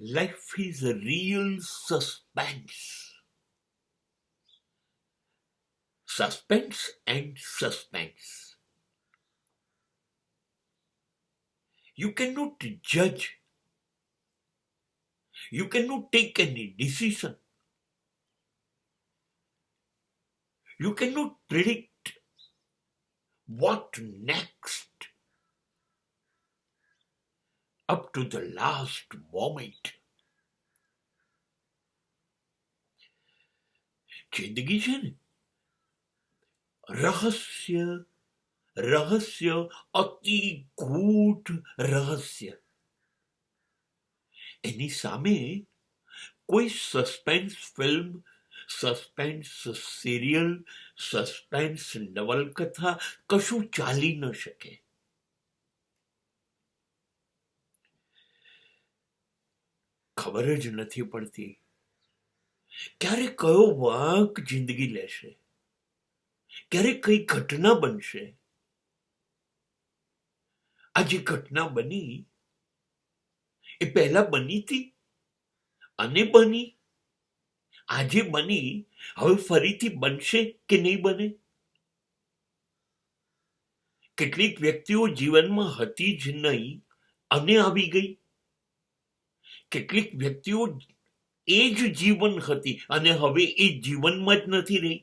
Life is a real suspense. Suspense and suspense. You cannot judge. You cannot take any decision. You cannot predict what next up to the last moment. જિંદગી છે ને રહસ્ય અતિ ગૂઢ રહસ્ય. એની સામે કોઈ suspense film, suspense serial, suspense નવલકથા કશું ચાલી ન શકે. ખબર જ નથી પડતી ક્યારે કયો વાંક જિંદગી લેશે, ક્યારે કઈ ઘટના બનશે. આ જે ઘટના બની એ પહેલા બની હતી અને બની, આજે બની, હવે ફરીથી બનશે કે નહીં બને. કેટલીક વ્યક્તિઓ જીવનમાં હતી જ નહીં અને આવી ગઈ. કેટલીક વ્યક્તિઓ એ જ જીવન હતી અને હવે એ જીવનમાં જ નથી રહી.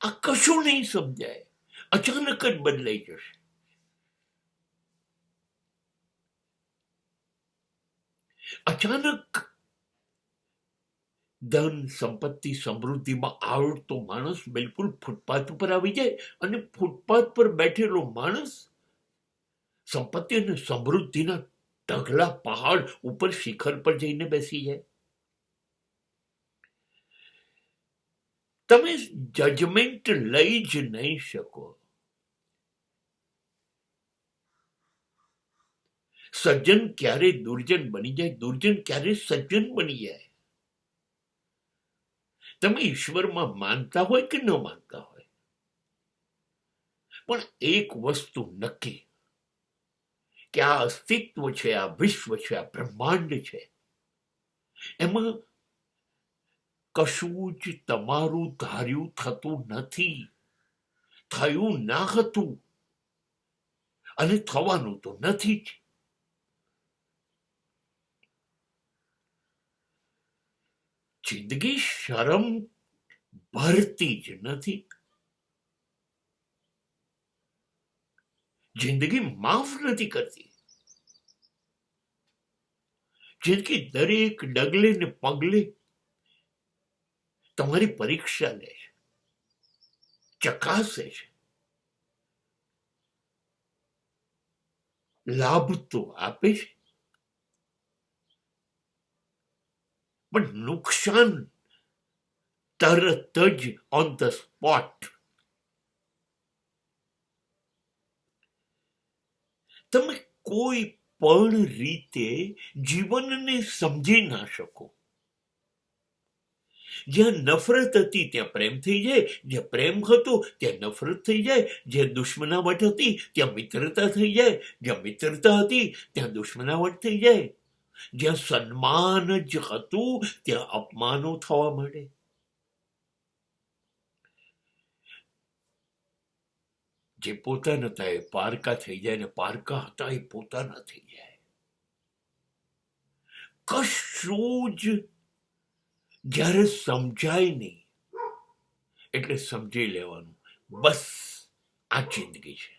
આ કશું નહીં સમજાય, અચાનક જ બદલાઈ જશે. અચાનક ધન, સંપત્તિ, સમૃદ્ધિમાં આવડતો માણસ બિલકુલ ફૂટપાથ ઉપર આવી જાય અને ફૂટપાથ પર બેઠેલો માણસ સંપત્તિ અને સમૃદ્ધિના ઢગલા પહાડ ઉપર શિખર પર જઈને બેસી જાય. તમે જજમેન્ટ લઈ જ નહીં શકો. સજ્જન ક્યારે દુર્જન બની જાય, દુર્જન ક્યારે સજ્જન બની જાય. તમે ઈશ્વરમાં માનતા હોય કે ન માનતા હોય, પણ એક વસ્તુ નક્કી કે આ અસ્તિત્વ છે, આ વિશ્વ છે, આ બ્રહ્માંડ છે, એમાં કશું જ તમારું ધાર્યું થતું નથી, થયું ના હતું અને થવાનું તો નથી જ. જિંદગી શરમ ભરતી જ નથી. જિંદગી માફ નથી કરતી. જિંદગી દરેક ડગલે ને પગલે તમારી પરીક્ષા લે છે, ચકાસે છે. લાભ તો આપે છે, પણ નુકસાન તરત જ ઓન ધ સ્પોટ. તમે કોઈ પણ રીતે જીવનને સમજી ના શકો. જ્યાં નફરત હતી ત્યાં પ્રેમ થઈ જાય, જ્યાં પ્રેમ હતો ત્યાં નફરત થઈ જાય, જ્યાં દુશ્મનાવટ હતી ત્યાં મિત્રતા થઈ જાય, જ્યાં મિત્રતા હતી ત્યાં દુશ્મનાવટ થઈ જાય, જ્યાં સન્માન જ હતું ત્યાં અપમાનો થવા માંડે. જે પોતાના હતા એ પારકા થઈ જાય ને પારકા હતા એ પોતાના થઈ જાય. કશું જ જ્યારે સમજાય નહીં એટલે સમજી લેવાનું, બસ આ જિંદગી છે.